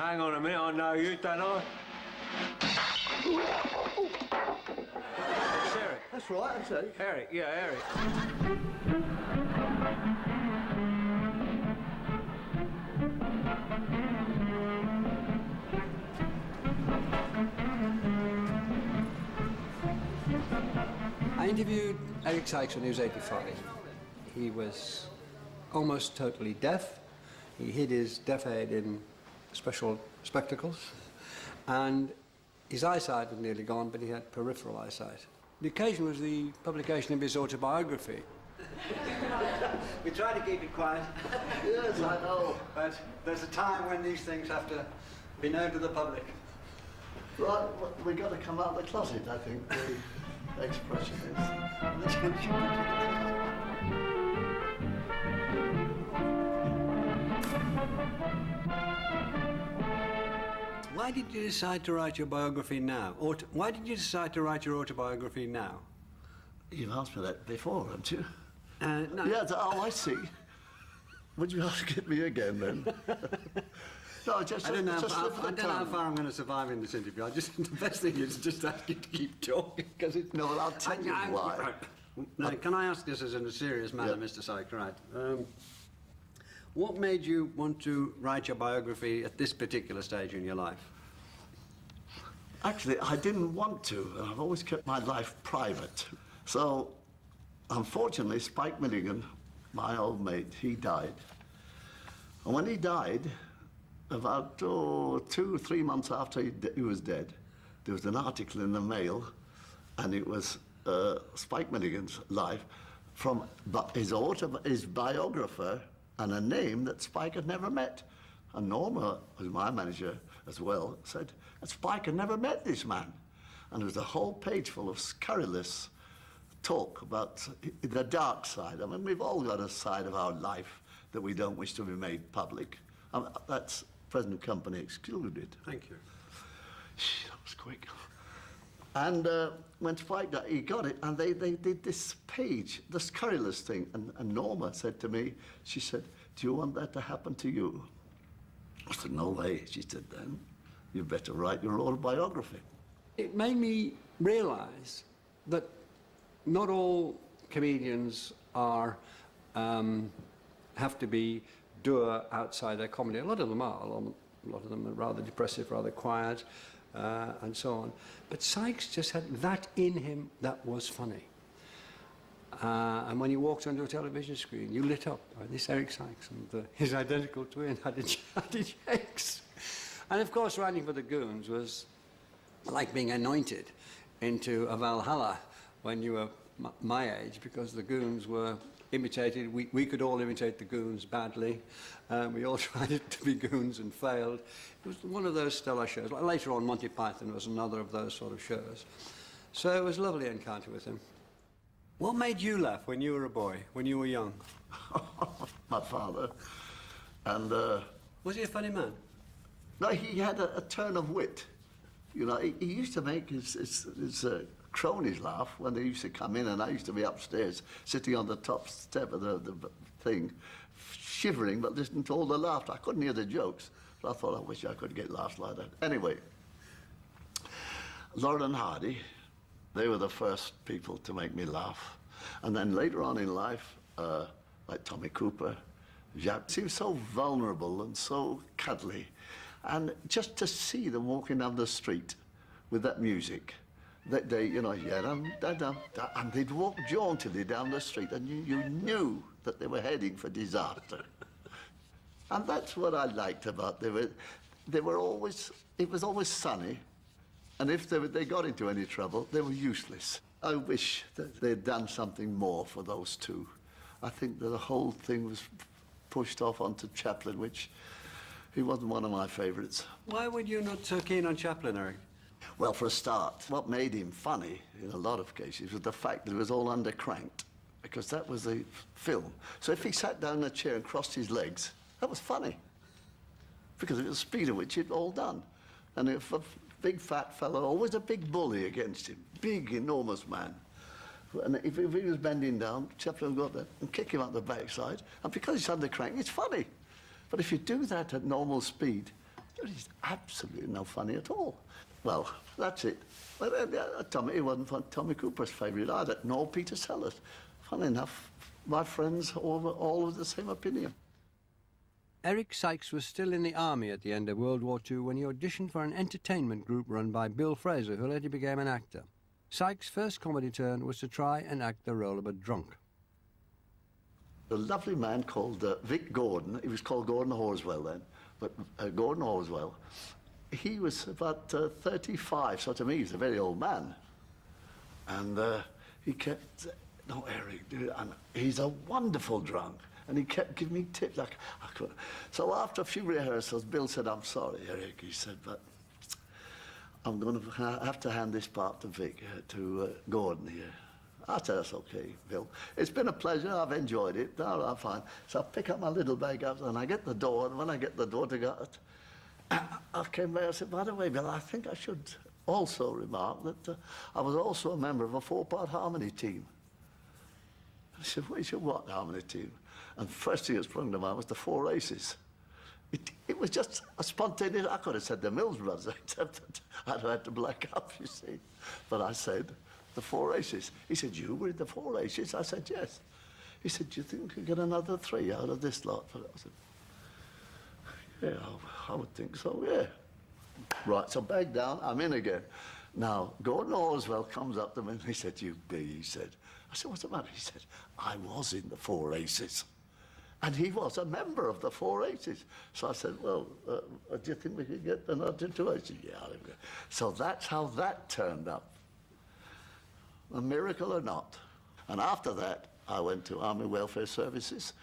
Hang on a minute, I know you, don't I? It's Eric. That's right, that's Eric. Eric, yeah, Eric. I interviewed Eric Sykes when he was 85. He was almost totally deaf. He hid his deaf head in special spectacles, and his eyesight was nearly gone, but he had peripheral eyesight. The occasion was the publication of his autobiography. We try to keep it quiet. Yes, I know. But there's a time when these things have to be known to the public. Right, we've got to come out of the closet, I think, the expression is. Why did you decide to write your biography now? Or why did you decide to write your autobiography now? You've asked me that before, haven't you? No. Yeah, oh, I see. Would you ask it me again, then? No, just... I don't know how far I'm going to survive in this interview. The best thing is just ask you to keep talking, because it's... No, well, I'll tell you why. Right. Now, can I ask this as in a serious manner, Yeah. Mr. Sykes? Right. What made you want to write your biography at this particular stage in your life? Actually, I didn't want to. I've always kept my life private. So, unfortunately, Spike Milligan, my old mate, he died. And when he died, about 2 or 3 months after he was dead, there was an article in the Mail, and it was Spike Milligan's life from his biographer, and a name that Spike had never met. And Norma, who's my manager as well, said, Spike had never met this man. And there was a whole page full of scurrilous talk about the dark side. I mean, we've all got a side of our life that we don't wish to be made public. That's present company excluded. Thank you. That was quick. And when Spike died, he got it, and they did this page, the scurrilous thing. And Norma said to me, she said, do you want that to happen to you? I said, no way. She said, then you better write your autobiography. It made me realise that not all comedians are have to be dour outside their comedy. A lot of them are. A lot of them are rather depressive, rather quiet, and so on. But Sykes just had that in him that was funny. And when he walked onto a television screen, you lit up by this Eric Sykes and his identical twin, Hattie Jacques. And of course, writing for the Goons was like being anointed into a Valhalla when you were my age, because the Goons were imitated. We could all imitate the Goons badly. We all tried to be Goons and failed. It was one of those stellar shows. Later on, Monty Python was another of those sort of shows. So it was a lovely encounter with him. What made you laugh when you were a boy, when you were young? My father. And... Was he a funny man? No, he had a turn of wit. You know, he used to make his cronies laugh when they used to come in, and I used to be upstairs, sitting on the top step of the thing, shivering, but listening to all the laughter. I couldn't hear the jokes, but I thought, I wish I could get laughs like that. Anyway, Laurel and Hardy, they were the first people to make me laugh. And then later on in life, like Tommy Cooper, Jacques seemed so vulnerable and so cuddly. And just to see them walking down the street with that music, they you know, and they'd walk jauntily down the street, and you knew that they were heading for disaster. And that's what I liked about them. They were always, it was always sunny, and if they got into any trouble, they were useless. I wish that they'd done something more for those two. I think that the whole thing was pushed off onto Chaplin, which he wasn't one of my favorites. Why were you not so keen on Chaplin, Eric? Well, for a start, what made him funny in a lot of cases was the fact that it was all undercranked, because that was the film. So if he sat down in a chair and crossed his legs, that was funny, because of the speed at which it all done. And if a big fat fellow, always a big bully against him, big, enormous man. And if he was bending down, Chaplin would go up there and kick him up the backside, and because it's undercranked, it's funny. But if you do that at normal speed, He's absolutely no funny at all. Well, that's it. But Tommy, he wasn't fun. Tommy Cooper's favourite either, nor Peter Sellers. Funny enough, my friends all of the same opinion. Eric Sykes was still in the army at the end of World War II when he auditioned for an entertainment group run by Bill Fraser, who later became an actor. Sykes' first comedy turn was to try and act the role of a drunk. A lovely man called Vic Gordon, he was called Gordon Horswell then, but Gordon Horswell, he was about 35, so to me he's a very old man. And he kept, no, Eric, dude, and he's a wonderful drunk. And he kept giving me tips. Like, I couldn't. So after a few rehearsals, Bill said, I'm sorry, Eric. He said, but I'm going to have to hand this part to Vic, to Gordon here. I said, that's okay, Bill. It's been a pleasure. I've enjoyed it. No, I'm fine. So I pick up my little bag up and I get the door. And when I get the door to go, I came back and said, by the way, Bill, I think I should also remark that I was also a member of a 4-part harmony team. I said, what is your what harmony team? And the first thing that sprung to mind was the 4 Aces. It was just a spontaneous, I could have said the Mills Brothers, except that I'd had to black up, you see. But I said, the 4 Aces. He said, you were in the 4 Aces? I said, yes. He said, do you think we could get another 3 out of this lot? I said, yeah, I would think so, yeah. Right, so bag down, I'm in again. Now, Gordon Oswald comes up to me and he said, you be, he said. I said, what's the matter? He said, I was in the 4 Aces. And he was a member of the 4 Aces. So I said, well, do you think we could get another 2 Aces? Yeah. So that's how that turned up. A miracle or not. And after that, I went to Army Welfare Services.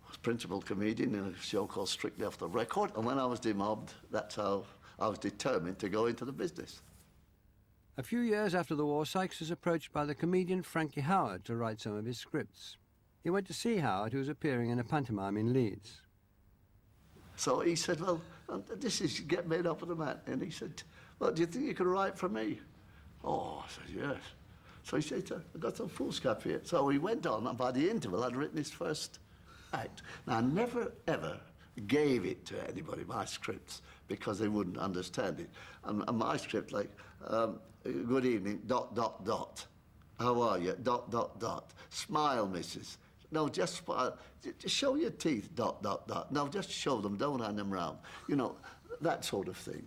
I was principal comedian in a show called Strictly Off the Record. And when I was demobbed, that's how I was determined to go into the business. A few years after the war, Sykes was approached by the comedian Frankie Howerd to write some of his scripts. He went to see Howard, who was appearing in a pantomime in Leeds. So he said, well, this is Get Made Up of the Man. And he said, well, do you think you could write for me? Oh, I said, yes. So he said, I've got some foolscap here. So he went on, and by the interval, I'd written his first act. Now, I never, ever gave it to anybody, my scripts, because they wouldn't understand it. And my script, like, good evening, ... How are you, ... Smile, missus. No, just smile. Just show your teeth, ... No, just show them, don't hand them round. You know, that sort of thing.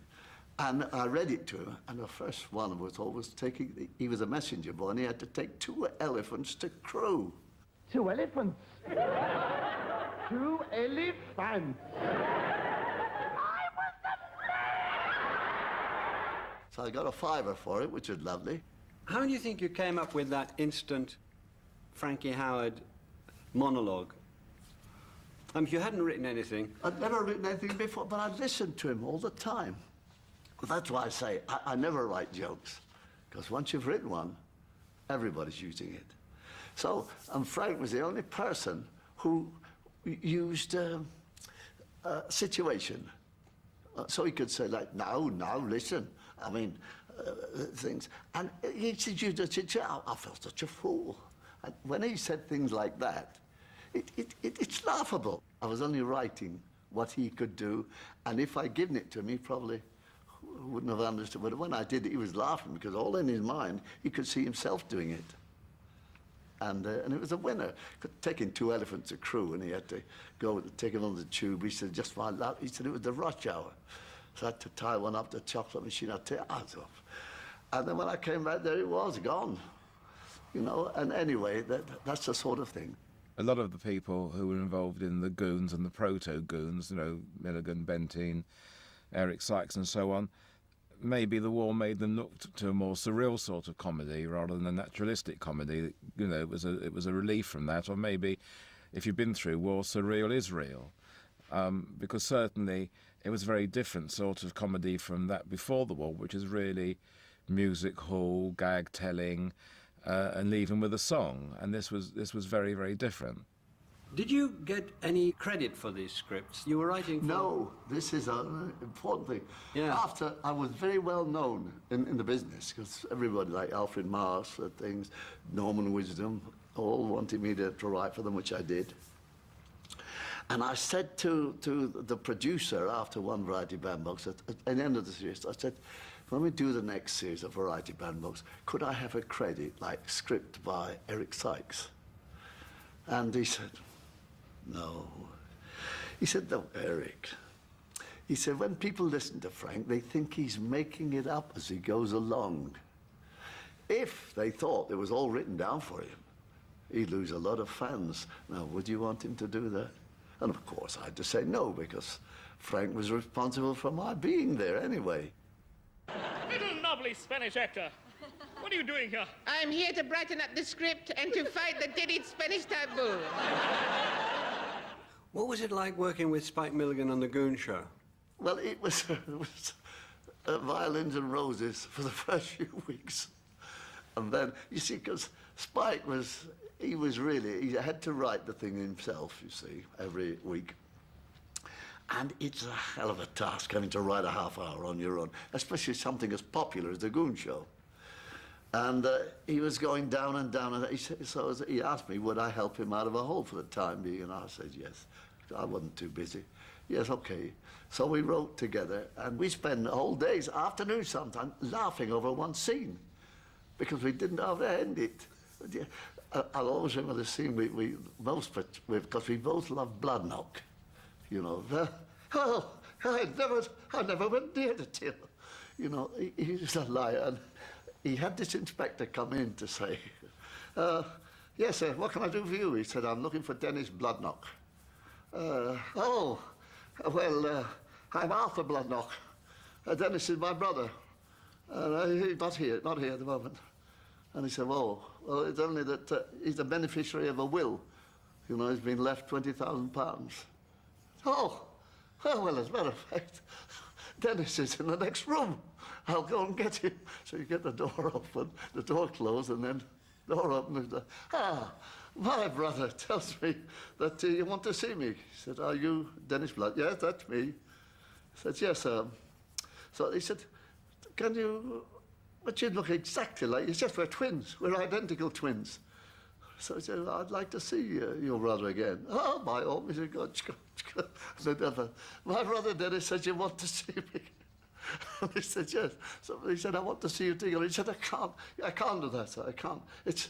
And I read it to him, and the first one was always taking, he was a messenger boy, and he had to take 2 elephants to Crewe. 2 elephants? 2 elephants! So I got a $5 for it, which was lovely. How do you think you came up with that instant Frankie Howerd monologue? You hadn't written anything. I'd never written anything before, but I listened to him all the time. That's why I say I never write jokes, because once you've written one, everybody's using it. So, and Frank was the only person who used situation. So he could say, like, now, listen. I mean, things. And he said, I felt such a fool. And when he said things like that, it's laughable. I was only writing what he could do, and if I'd given it to him, he probably wouldn't have understood. But when I did it, he was laughing, because all in his mind, he could see himself doing it. And it was a winner. Taking 2 elephants to Crewe, and he had to go take him on the tube. He said, just find out. He said it was the rush hour. So I had to tie one up the chocolate machine. I'd take eyes off. And then when I came back, there it was, gone. You know, and anyway, that's the sort of thing. A lot of the people who were involved in the Goons and the proto-Goons, you know, Milligan, Benteen, Eric Sykes and so on, maybe the war made them look to a more surreal sort of comedy rather than a naturalistic comedy. You know, it was a relief from that. Or maybe, if you've been through war, surreal is real. Because certainly it was a very different sort of comedy from that before the war, which is really music hall, gag telling, and leaving with a song. And this was very, very different. Did you get any credit for these scripts? You were writing for... No, this is an important thing. Yeah. After, I was very well known in the business, because everybody, like Alfred Mars, things, Norman Wisdom, all wanted me to write for them, which I did. And I said to the producer after one Variety Bandbox, at the end of the series, I said, when we do the next series of Variety Bandbox, could I have a credit, like script by Eric Sykes? And he said, no. He said, no, Eric. He said, when people listen to Frank, they think he's making it up as he goes along. If they thought it was all written down for him, he'd lose a lot of fans. Now, would you want him to do that? And of course, I had to say no, because Frank was responsible for my being there anyway. Little lovely Spanish actor. What are you doing here? I'm here to brighten up the script and to fight the dreaded Spanish taboo. What was it like working with Spike Milligan on the Goon Show? Well, it was violins and roses for the first few weeks. And then, you see, because Spike was, he had to write the thing himself, you see, every week. And it's a hell of a task having to write a half hour on your own, especially something as popular as the Goon Show. And he was going down and down, and he asked me, would I help him out of a hole for the time being? And I said, yes. I wasn't too busy. Yes, okay. So we wrote together, and we spent whole days, afternoons sometimes, laughing over one scene, because we didn't know how to end it. I'll always remember the scene because we both loved Blood Knock, you know. Oh, I never went near the till. You know, he was a liar. And he had this inspector come in to say, yes, sir, what can I do for you? He said, I'm looking for Dennis Bloodknock. Oh, well, I'm Arthur Bloodknock. Dennis is my brother. He's not here at the moment. And he said, well, it's only that he's the beneficiary of a will. You know, he's been left £20,000. Oh, well, as a matter of fact, Dennis is in the next room. I'll go and get him. So you get the door open, the door closed, and then the door open. My brother tells me that you want to see me. He said, are you Dennis Blood? Yes, that's me. He said, yes, sir. So he said, can you, but you look exactly like, it's just we're twins. We're identical twins. So he said, I'd like to see your brother again. Oh, by all means, my brother Dennis said, you want to see me? And he said, yes. So he said, I want to see you together. He said, I can't do that, sir, I can't. It's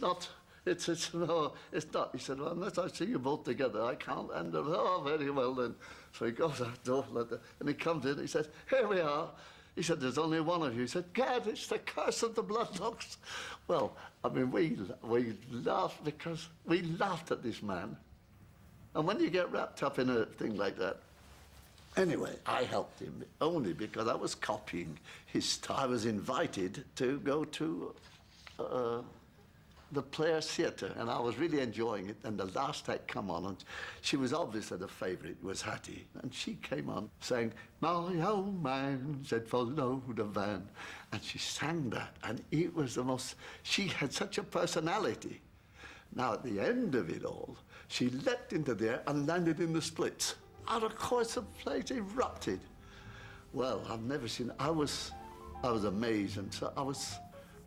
not. No, it's not. He said, well, unless I see you both together, I can't. And, oh, very well then. So he goes out the door, and he comes in, he says, here we are. He said, there's only one of you. He said, Gad, it's the curse of the Bloodknocks. Well, I mean, we laughed because we laughed at this man. And when you get wrapped up in a thing like that, anyway, I helped him only because I was copying his style. I was invited to go to the Players Theatre, and I was really enjoying it. And the last act come on, and she was obviously the favourite, was Hattie. And she came on saying, my old man said, follow the van. And she sang that, and it was the most, she had such a personality. Now, at the end of it all, she leapt into the air and landed in the splits. And of course, the place erupted. Well, I've never seen, I was amazed, and so I was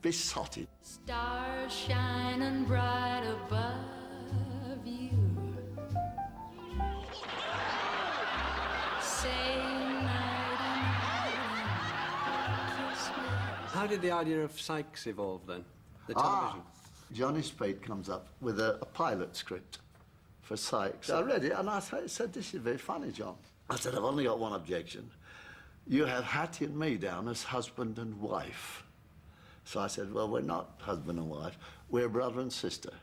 besotted. Stars shining bright above you. Say night and Christmas. How did the idea of Sykes evolve then? The television? Johnny Speight comes up with a pilot script for Sykes. I read it and I said, this is very funny, John. I said, I've only got one objection. You have Hattie and me down as husband and wife. So I said, well, we're not husband and wife. We're brother and sister.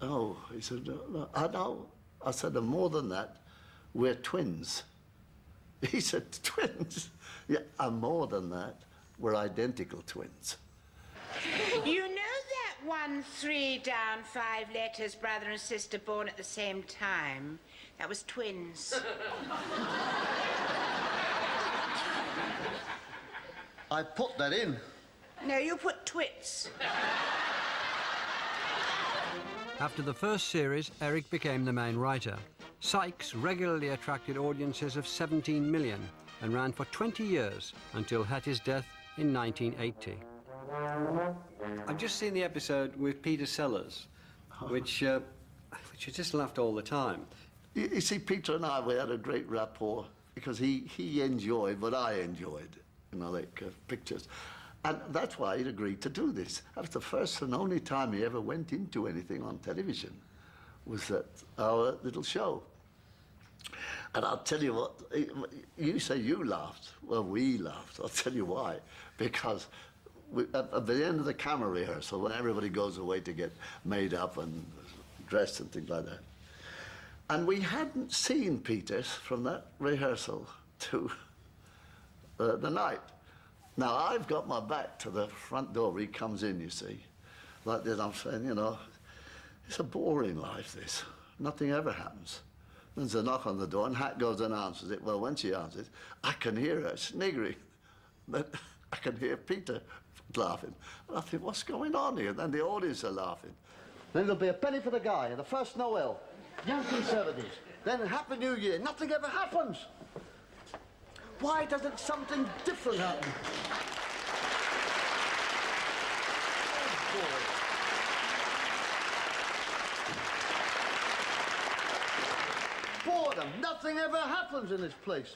Oh, he said, no, I know. I said, and more than that, we're twins. He said, twins? Yeah, and more than that, we're identical twins. You know that 1 3 down 5 letters, brother and sister born at the same time? That was twins. I put that in. No, you put twits. After the first series, Eric became the main writer. Sykes regularly attracted audiences of 17 million and ran for 20 years until Hattie's death in 1980. I've just seen the episode with Peter Sellers, which But you just laughed all the time. You see, Peter and I, we had a great rapport because he enjoyed what I enjoyed, you know, like pictures. And that's why he'd agreed to do this. That was the first and only time he ever went into anything on television, was at our little show. And I'll tell you what, you say you laughed. Well, we laughed. I'll tell you why. Because at the end of the camera rehearsal, when everybody goes away to get made up and dressed and things like that, and we hadn't seen Peter from that rehearsal to the night. Now, I've got my back to the front door. He comes in, you see. Like this, I'm saying, you know, it's a boring life, this. Nothing ever happens. There's a knock on the door, and Hat goes and answers it. Well, when she answers, I can hear her sniggering. But I can hear Peter laughing. And I think, what's going on here? And then the audience are laughing. Then there'll be a penny for the guy, and the first Noel. Young Conservatives. Then Happy New Year. Nothing ever happens. Why doesn't something different happen? Boredom. Nothing ever happens in this place.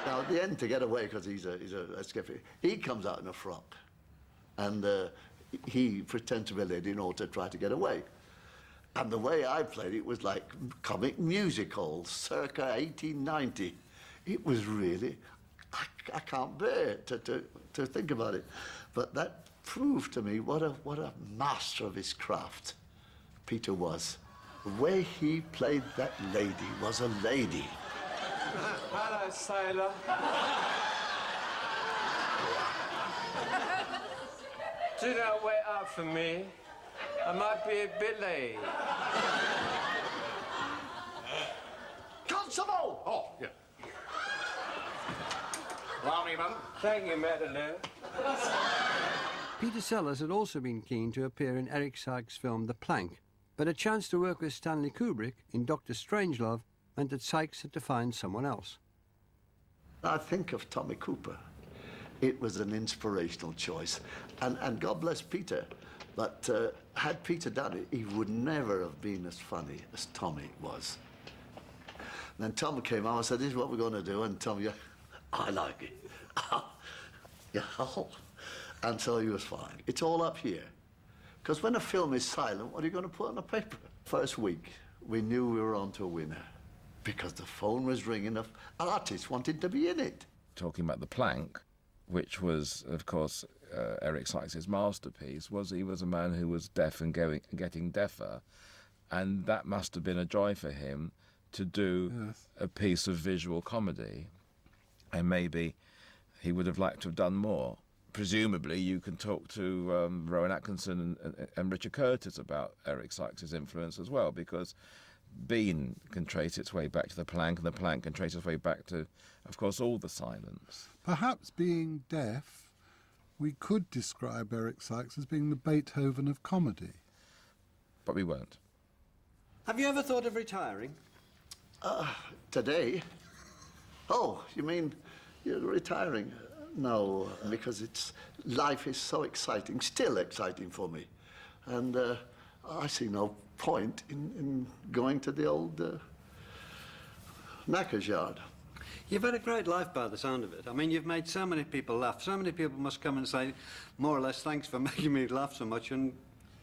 Now, at the end, to get away, because he's a skiffy, he comes out in a frock. And he pretends to be a lady in order to try to get away. And the way I played it was like comic music halls, circa 1890. It was really, I can't bear to think about it. But that proved to me what a master of his craft Peter was. The way he played that lady was a lady. Hello, sailor. Do not wait up for me. I might be a bit late. Constable! Oh, yeah. Lovely, man. Thank you, Madeline. Peter Sellers had also been keen to appear in Eric Sykes' film The Plank, but a chance to work with Stanley Kubrick in Dr. Strangelove meant that Sykes had to find someone else. I think of Tommy Cooper. It was an inspirational choice. And God bless Peter, but had Peter done it, he would never have been as funny as Tommy was. And then Tom came on and said, this is what we're going to do. And Tom, yeah, I like it. Yeah. And so he was fine. It's all up here. Because when a film is silent, what are you going to put on the paper? First week, we knew we were on to a winner. Because the phone was ringing of artists wanted to be in it. Talking about The Plank, which was, of course, Eric Sykes' masterpiece, he was a man who was deaf and getting deafer, and that must have been a joy for him to do a piece of visual comedy, and maybe he would have liked to have done more. Presumably, you can talk to Rowan Atkinson and Richard Curtis about Eric Sykes' influence as well, because Bean can trace its way back to The Plank, and The Plank can trace its way back to, of course, all the silence. Perhaps being deaf, we could describe Eric Sykes as being the Beethoven of comedy. But we won't. Have you ever thought of retiring? Today? Oh, you mean you're retiring? No, because life is so exciting, still exciting for me. And I see no point in going to the old knacker's yard. You've had a great life by the sound of it. I mean, you've made so many people laugh. So many people must come and say, more or less, thanks for making me laugh so much and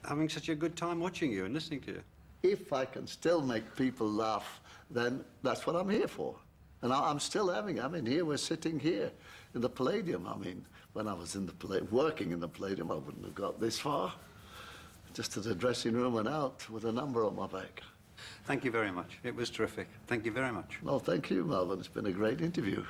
having such a good time watching you and listening to you. If I can still make people laugh, then that's what I'm here for. And I'm still having, I mean, here we're sitting here in the Palladium. I mean, when I was in the working in the Palladium, I wouldn't have got this far. Just to the dressing room and out with a number on my back. Thank you very much. It was terrific. Thank you very much. No, thank you, Melvin. It's been a great interview.